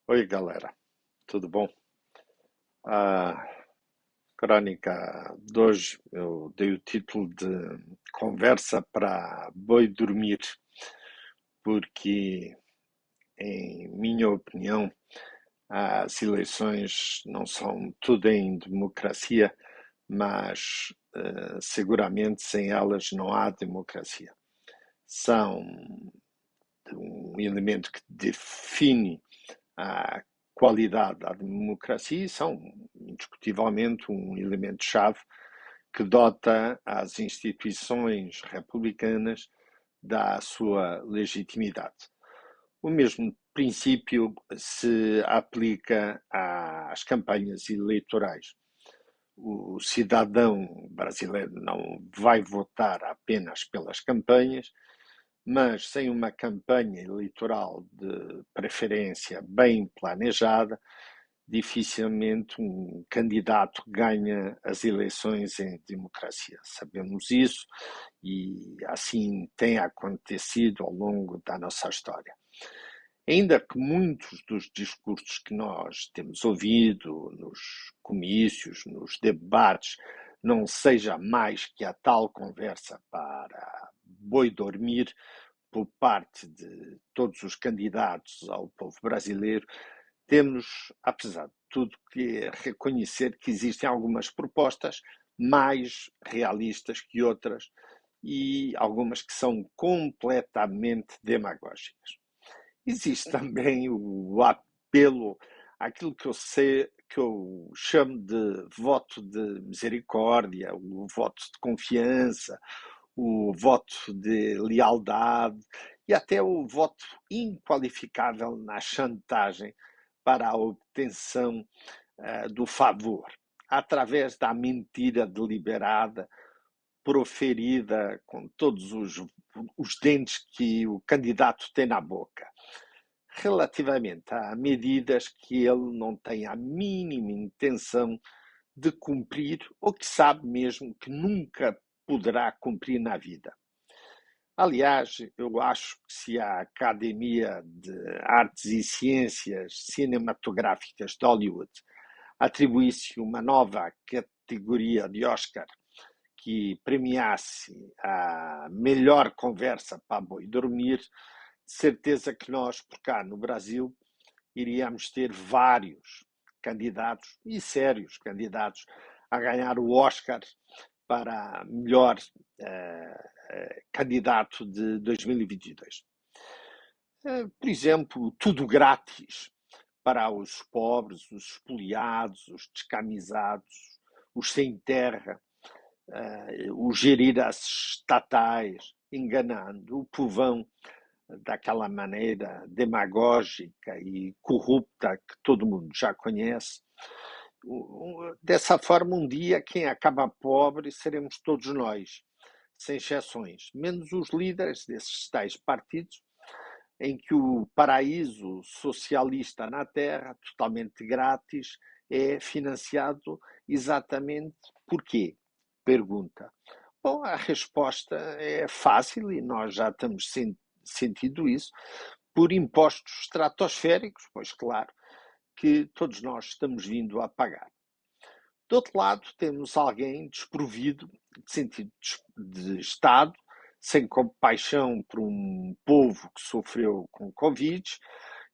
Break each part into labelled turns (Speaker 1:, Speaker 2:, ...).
Speaker 1: Oi, galera, tudo bom? A crónica de hoje eu dei o título de Conversa para Boi Dormir, porque, em minha opinião, as eleições não são tudo em democracia, mas seguramente sem elas não há democracia. São um elemento que define a qualidade da democracia e são, indiscutivelmente, um elemento-chave que dota as instituições republicanas da sua legitimidade. O mesmo princípio se aplica às campanhas eleitorais. O cidadão brasileiro não vai votar apenas pelas campanhas, mas sem uma campanha eleitoral de preferência bem planejada, dificilmente um candidato ganha as eleições em democracia. Sabemos isso e assim tem acontecido ao longo da nossa história. Ainda que muitos dos discursos que nós temos ouvido nos comícios, nos debates, não seja mais que a tal conversa para boi dormir por parte de todos os candidatos ao povo brasileiro, temos, apesar de tudo, que reconhecer que existem algumas propostas mais realistas que outras e algumas que são completamente demagógicas. Existe também o apelo àquilo que eu sei, que eu chamo de voto de misericórdia, o voto de confiança, o voto de lealdade e até o voto inqualificável na chantagem para a obtenção do favor, através da mentira deliberada, proferida com todos os dentes que o candidato tem na boca, relativamente a medidas que ele não tem a mínima intenção de cumprir ou que sabe mesmo que nunca poderá cumprir na vida. Aliás, eu acho que se a Academia de Artes e Ciências Cinematográficas de Hollywood atribuísse uma nova categoria de Oscar que premiasse a melhor conversa para boi dormir, de certeza que nós, por cá no Brasil, iríamos ter vários candidatos, e sérios candidatos, a ganhar o Oscar para melhor candidato de 2022. Por exemplo, tudo grátis para os pobres, os espoliados, os descamisados, os sem terra, os geriras estatais, enganando o povão daquela maneira demagógica e corrupta que todo mundo já conhece. Dessa forma, um dia, quem acaba pobre seremos todos nós, sem exceções, menos os líderes desses tais partidos, em que o paraíso socialista na Terra, totalmente grátis, é financiado exatamente por quê? Pergunta. Bom, a resposta é fácil e nós já temos sentido isso, por impostos estratosféricos, pois claro, que todos nós estamos vindo a pagar. Do outro lado, temos alguém desprovido de sentido de Estado, sem compaixão por um povo que sofreu com Covid,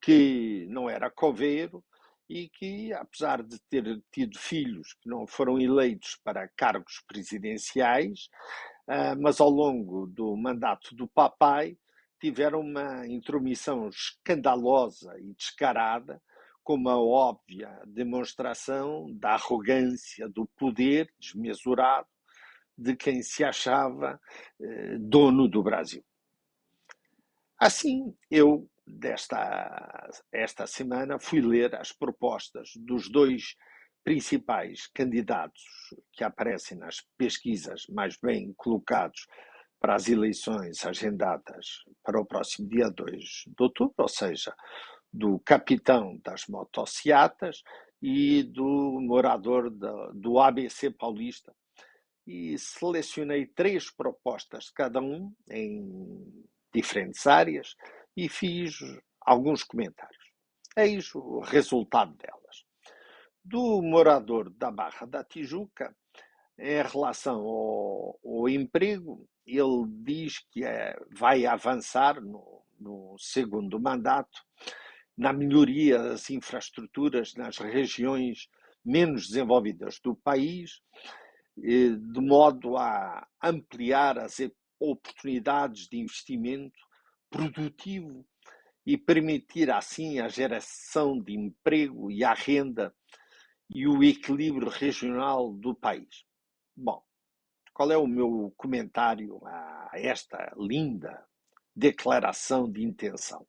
Speaker 1: que não era coveiro e que, apesar de ter tido filhos que não foram eleitos para cargos presidenciais, mas ao longo do mandato do papai tiveram uma intromissão escandalosa e descarada, com uma óbvia demonstração da arrogância do poder desmesurado de quem se achava dono do Brasil. Assim, eu, esta semana, fui ler as propostas dos dois principais candidatos que aparecem nas pesquisas mais bem colocados para as eleições agendadas para o próximo dia 2 de outubro, ou seja, do capitão das motocicletas e do morador do ABC Paulista. E selecionei 3 propostas de cada um em diferentes áreas e fiz alguns comentários. Eis o resultado delas. Do morador da Barra da Tijuca, em relação ao emprego, ele diz que vai avançar no segundo mandato na melhoria das infraestruturas nas regiões menos desenvolvidas do país, de modo a ampliar as oportunidades de investimento produtivo e permitir assim a geração de emprego e a renda e o equilíbrio regional do país. Bom, qual é o meu comentário a esta linda declaração de intenção?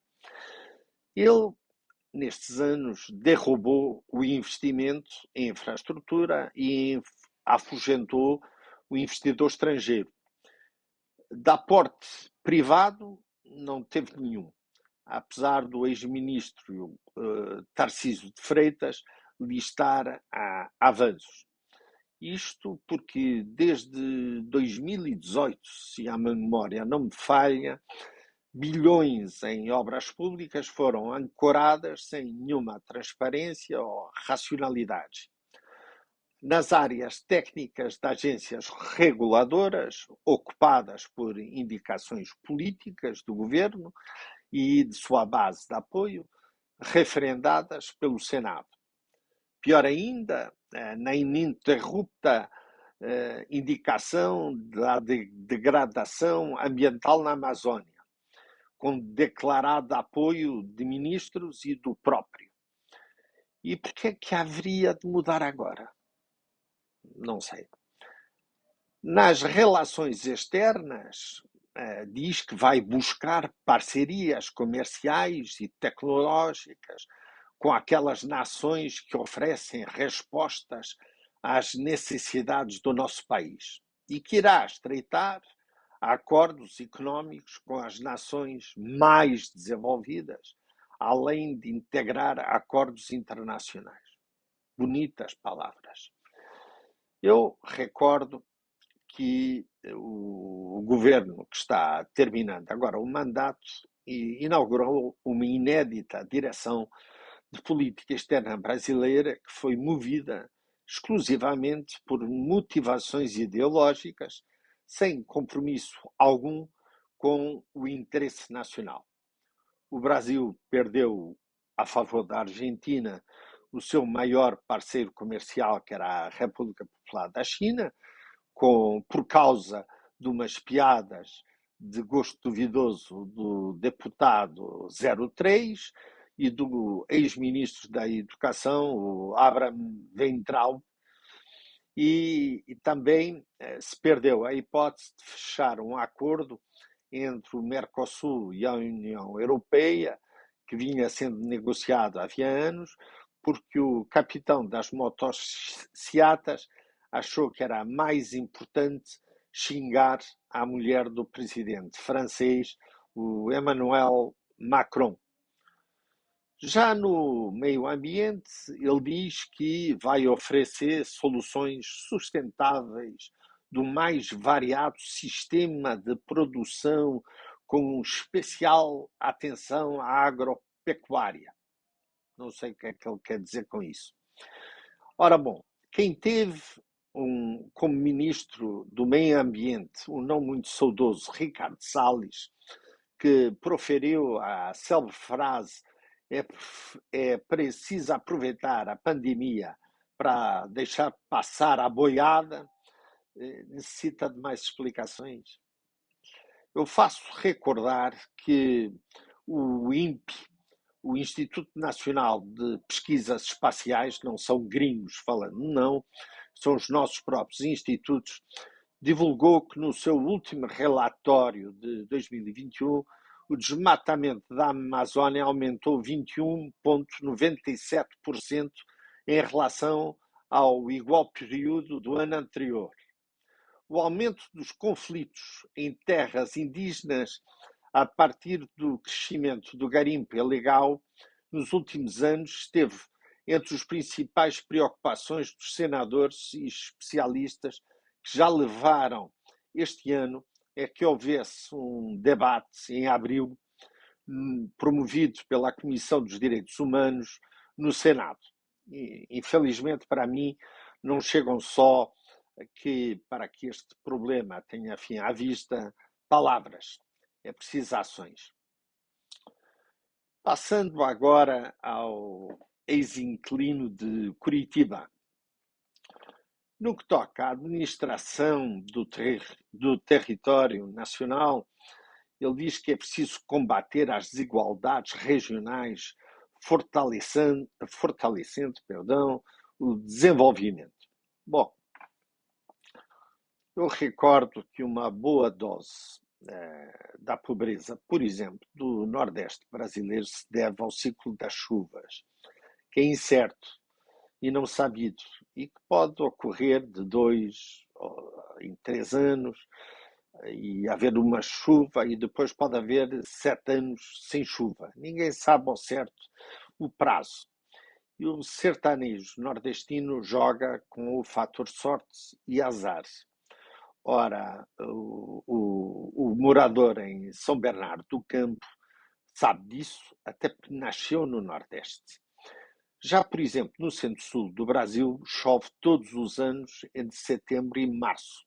Speaker 1: Ele, nestes anos, derrubou o investimento em infraestrutura e afugentou o investidor estrangeiro. De aporte privado, não teve nenhum, apesar do ex-ministro Tarcísio de Freitas listar avanços. Isto porque desde 2018, se a memória não me falha, bilhões em obras públicas foram ancoradas sem nenhuma transparência ou racionalidade. Nas áreas técnicas de agências reguladoras, ocupadas por indicações políticas do governo e de sua base de apoio, referendadas pelo Senado. Pior ainda, na ininterrupta indicação da degradação ambiental na Amazônia, com declarado apoio de ministros e do próprio. E por que é que haveria de mudar agora? Não sei. Nas relações externas, diz que vai buscar parcerias comerciais e tecnológicas com aquelas nações que oferecem respostas às necessidades do nosso país e que irá estreitar acordos económicos com as nações mais desenvolvidas, além de integrar acordos internacionais. Bonitas palavras. Eu recordo que o governo que está terminando agora o mandato inaugurou uma inédita direção de política externa brasileira que foi movida exclusivamente por motivações ideológicas, sem compromisso algum com o interesse nacional. O Brasil perdeu a favor da Argentina o seu maior parceiro comercial, que era a República Popular da China, por causa de umas piadas de gosto duvidoso do deputado 03 e do ex-ministro da Educação, o Abraham Weintraub, e também se perdeu a hipótese de fechar um acordo entre o Mercosul e a União Europeia, que vinha sendo negociado havia anos, porque o capitão das motocicletas achou que era mais importante xingar a mulher do presidente francês, o Emmanuel Macron. Já no meio ambiente, ele diz que vai oferecer soluções sustentáveis do mais variado sistema de produção, com especial atenção à agropecuária. Não sei o que é que ele quer dizer com isso. Ora bom, quem teve como ministro do Meio Ambiente o não muito saudoso Ricardo Salles, que proferiu a célebre frase é preciso aproveitar a pandemia para deixar passar a boiada, necessita de mais explicações. Eu faço recordar que o INPE, o Instituto Nacional de Pesquisas Espaciais, não são gringos falando, não, são os nossos próprios institutos, divulgou que no seu último relatório de 2021 o desmatamento da Amazónia aumentou 21,97% em relação ao igual período do ano anterior. O aumento dos conflitos em terras indígenas a partir do crescimento do garimpo ilegal nos últimos anos esteve entre as principais preocupações dos senadores e especialistas que já levaram este ano é que houvesse um debate em abril promovido pela Comissão dos Direitos Humanos no Senado. E, infelizmente, para mim, não chegam só para que este problema tenha fim à vista palavras, é preciso ações. Passando agora ao ex-inquilino de Curitiba. No que toca à administração do território nacional, ele diz que é preciso combater as desigualdades regionais, fortalecendo o desenvolvimento. Bom, eu recordo que uma boa dose da pobreza, por exemplo, do Nordeste brasileiro, se deve ao ciclo das chuvas, que é incerto e não sabido, e que pode ocorrer de 2 em 3 anos, e haver uma chuva, e depois pode haver 7 anos sem chuva. Ninguém sabe ao certo o prazo. E o sertanejo nordestino joga com o fator sorte e azar. Ora, o morador em São Bernardo do Campo sabe disso, até porque nasceu no Nordeste. Já, por exemplo, no centro-sul do Brasil, chove todos os anos entre setembro e março.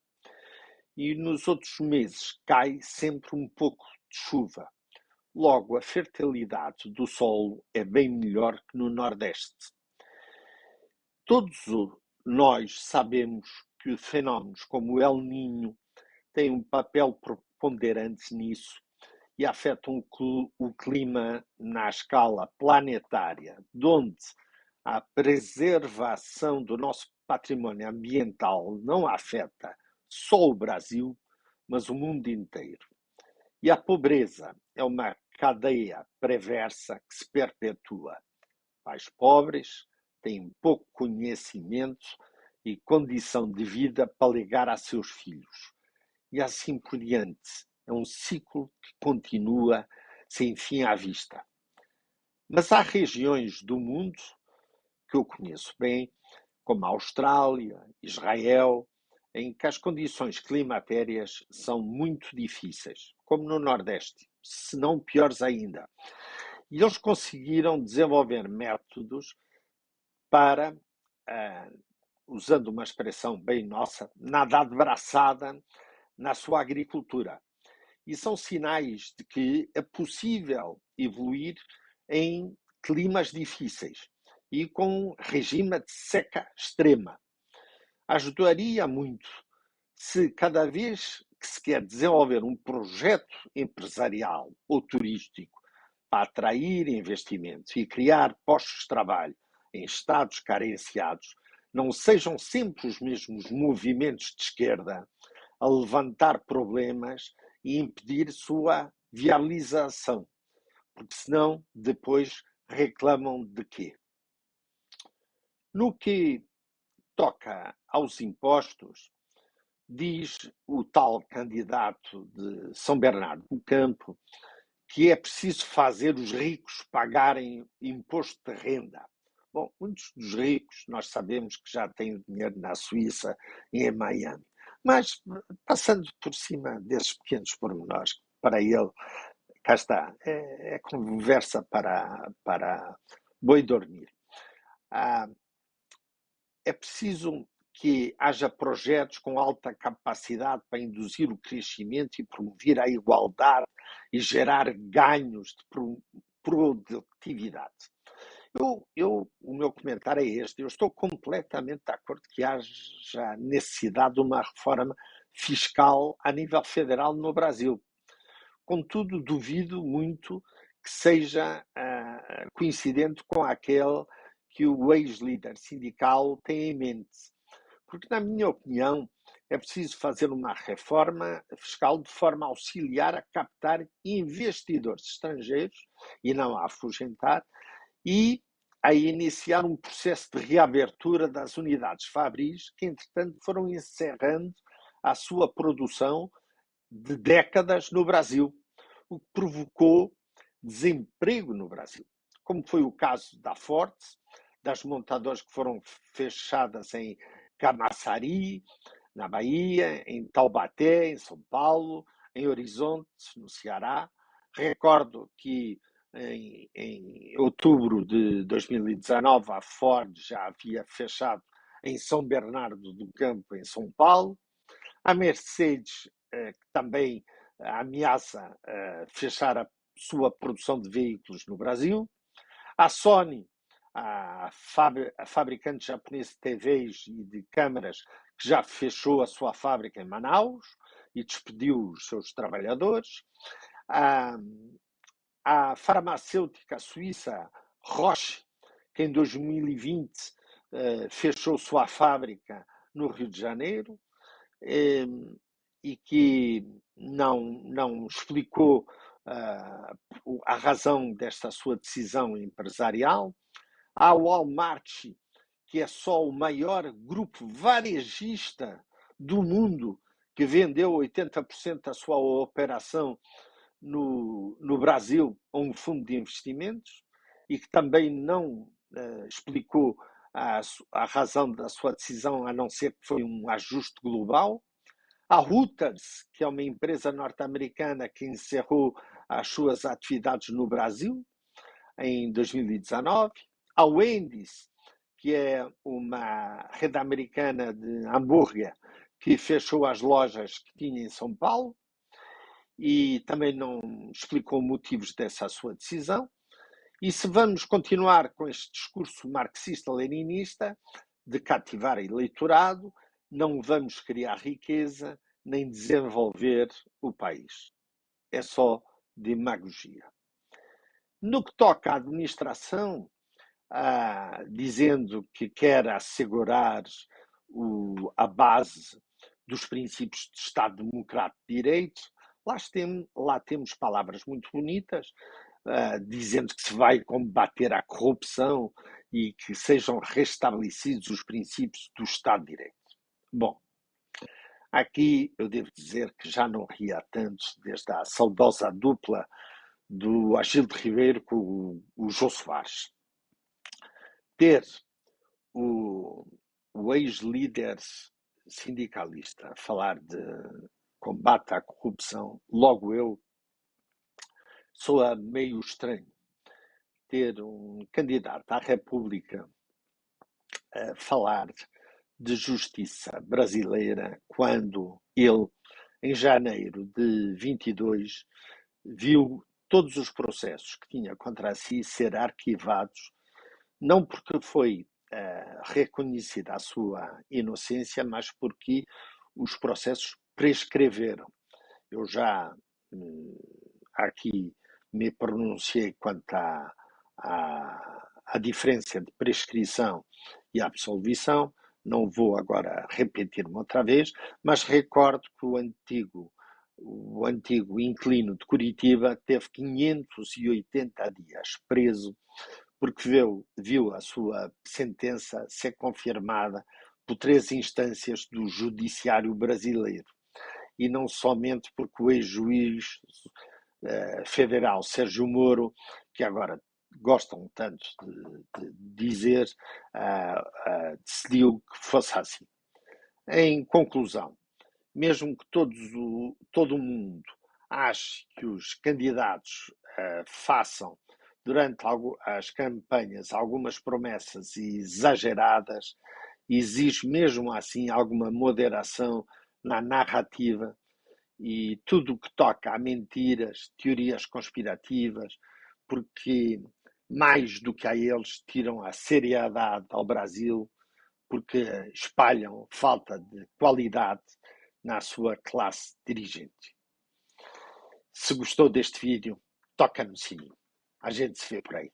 Speaker 1: E nos outros meses cai sempre um pouco de chuva. Logo, a fertilidade do solo é bem melhor que no Nordeste. Todos nós sabemos que fenómenos como o El Niño têm um papel preponderante nisso e afetam o clima na escala planetária, onde a preservação do nosso património ambiental não afeta só o Brasil, mas o mundo inteiro. E a pobreza é uma cadeia perversa que se perpetua. Pais pobres têm pouco conhecimento e condição de vida para ligar a seus filhos. E assim por diante. É um ciclo que continua sem fim à vista. Mas há regiões do mundo que eu conheço bem, como a Austrália, Israel, em que as condições climatérias são muito difíceis, como no Nordeste, se não piores ainda. E eles conseguiram desenvolver métodos para, usando uma expressão bem nossa, nadar de braçada na sua agricultura. E são sinais de que é possível evoluir em climas difíceis e com regime de seca extrema. Ajudaria muito se cada vez que se quer desenvolver um projeto empresarial ou turístico para atrair investimentos e criar postos de trabalho em estados carenciados, não sejam sempre os mesmos movimentos de esquerda a levantar problemas e impedir sua viabilização, porque senão depois reclamam de quê? No que toca aos impostos, diz o tal candidato de São Bernardo do Campo que é preciso fazer os ricos pagarem imposto de renda. Bom, muitos dos ricos nós sabemos que já têm dinheiro na Suíça e em Miami. Mas, passando por cima desses pequenos pormenores, para ele, cá está, é conversa para boi dormir. É preciso que haja projetos com alta capacidade para induzir o crescimento e promover a igualdade e gerar ganhos de produtividade. O meu comentário é este. Eu estou completamente de acordo que haja necessidade de uma reforma fiscal a nível federal no Brasil. Contudo, duvido muito que seja coincidente com aquele que o ex-líder sindical tem em mente. Porque, na minha opinião, é preciso fazer uma reforma fiscal de forma a auxiliar a captar investidores estrangeiros e não a afugentar, e a iniciar um processo de reabertura das unidades fabris que, entretanto, foram encerrando a sua produção de décadas no Brasil, o que provocou desemprego no Brasil, como foi o caso da Ford, das montadoras que foram fechadas em Camaçari, na Bahia, em Taubaté, em São Paulo, em Horizonte, no Ceará, Recordo que em outubro de 2019 a Ford já havia fechado em São Bernardo do Campo, em São Paulo. A Mercedes, que também ameaça fechar a sua produção de veículos no Brasil. A Sony, a fabricante japonesa de TVs e de câmaras, que já fechou a sua fábrica em Manaus e despediu os seus trabalhadores. A farmacêutica suíça Roche, que em 2020 fechou sua fábrica no Rio de Janeiro e que não explicou a razão desta sua decisão empresarial. Há o Walmart, que é só o maior grupo varejista do mundo, que vendeu 80% da sua operação no Brasil a um fundo de investimentos e que também não explicou a razão da sua decisão, a não ser que foi um ajuste global. A Reuters, que é uma empresa norte-americana que encerrou as suas atividades no Brasil em 2019. A Wendy's, que é uma rede americana de hambúrguer que fechou as lojas que tinha em São Paulo e também não explicou motivos dessa sua decisão. E se vamos continuar com este discurso marxista-leninista de cativar eleitorado, não vamos criar riqueza nem desenvolver o país. É só demagogia. No que toca à administração, dizendo que quer assegurar a base dos princípios de Estado Democrático de Direito, lá temos palavras muito bonitas, dizendo que se vai combater a corrupção e que sejam restabelecidos os princípios do Estado de Direito. Bom, aqui eu devo dizer que já não ria tanto desde a saudosa dupla do Agildo Ribeiro com o Jô Soares. Ter o ex-líder sindicalista a falar de combate à corrupção, logo eu, soa meio estranho ter um candidato à República a falar de justiça brasileira quando ele, em janeiro de 22, viu todos os processos que tinha contra si ser arquivados, não porque foi reconhecida a sua inocência, mas porque os processos prescreveram. Eu já aqui me pronunciei quanto à diferença de prescrição e absolvição, não vou agora repetir-me outra vez, mas recordo que o antigo inquilino de Curitiba teve 580 dias preso porque viu a sua sentença ser confirmada por 3 instâncias do judiciário brasileiro. E não somente porque o ex-juiz federal Sérgio Moro, que agora gostam tanto de dizer, decidiu que fosse assim. Em conclusão, mesmo que todo o mundo ache que os candidatos façam durante as campanhas algumas promessas exageradas, exige mesmo assim alguma moderação na narrativa e tudo o que toca a mentiras, teorias conspirativas, porque mais do que a eles tiram a seriedade ao Brasil, porque espalham falta de qualidade na sua classe dirigente. Se gostou deste vídeo, toca no sininho. A gente se vê por aí.